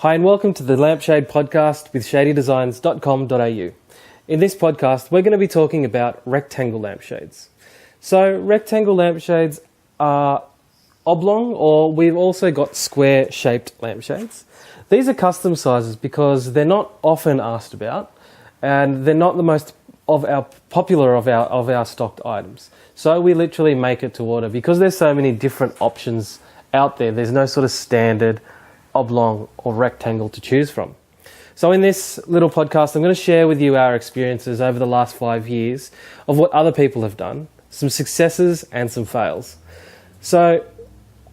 Hi and welcome to the Lampshade podcast with shadydesigns.com.au. In this podcast, we're going to be talking about rectangle lampshades. So rectangle lampshades are oblong, or we've also got square shaped lampshades. These are custom sizes because they're not often asked about and they're not the most popular of our stocked items. So we literally make it to order because there's so many different options out there. There's no sort of standard oblong or rectangle to choose from. So in this little podcast, I'm going to share with you our experiences over the last 5 years of what other people have done, some successes and some fails. So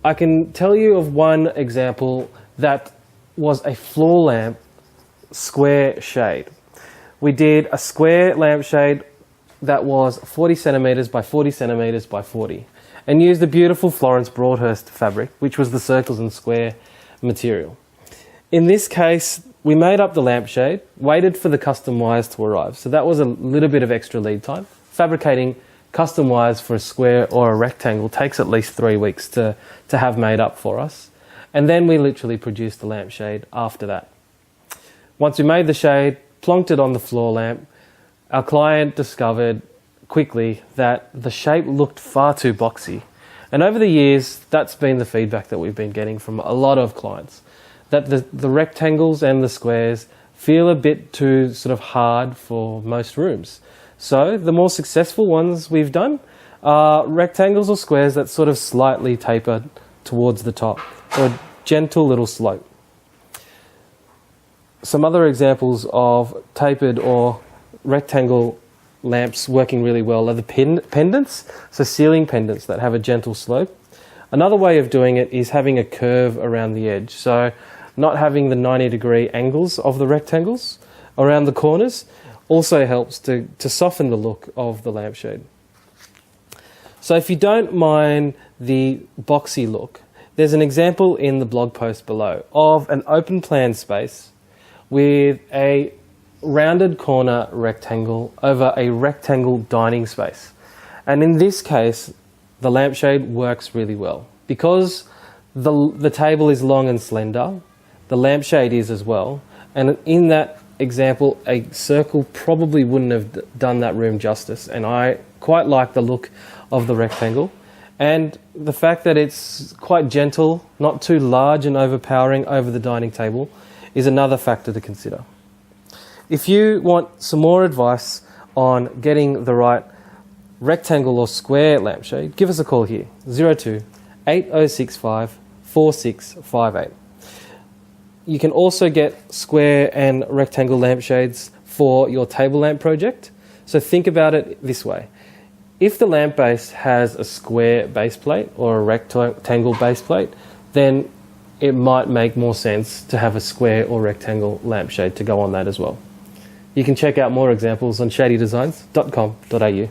I can tell you of one example that was a floor lamp square shade. We did a square lampshade that was 40 centimeters by 40 centimeters by 40 and used the beautiful Florence Broadhurst fabric, which was the circles and square material. In this case, we made up the lampshade, waited for the custom wires to arrive. So that was a little bit of extra lead time. Fabricating custom wires for a square or a rectangle takes at least 3 weeks to have made up for us. And then we literally produced the lampshade after that. Once we made the shade, plonked it on the floor lamp, our client discovered quickly that the shape looked far too boxy. And over the years, that's been the feedback that we've been getting from a lot of clients, that the rectangles and the squares feel a bit too sort of hard for most rooms. So the more successful ones we've done are rectangles or squares that sort of slightly taper towards the top, or a gentle little slope. Some other examples of tapered or rectangle lamps working really well are the pendants, so ceiling pendants that have a gentle slope. Another way of doing it is having a curve around the edge, so not having the 90-degree angles of the rectangles around the corners also helps to soften the look of the lampshade. So if you don't mind the boxy look, there's an example in the blog post below of an open plan space with a rounded corner rectangle over a rectangle dining space. And in this case, the lampshade works really well. Because the table is long and slender, the lampshade is as well. And in that example, a circle probably wouldn't have done that room justice. And I quite like the look of the rectangle. And the fact that it's quite gentle, not too large and overpowering over the dining table, is another factor to consider. If you want some more advice on getting the right rectangle or square lampshade, give us a call here, 02 8065 4658. You can also get square and rectangle lampshades for your table lamp project. So think about it this way. If the lamp base has a square base plate or a rectangle base plate, then it might make more sense to have a square or rectangle lampshade to go on that as well. You can check out more examples on shadydesigns.com.au.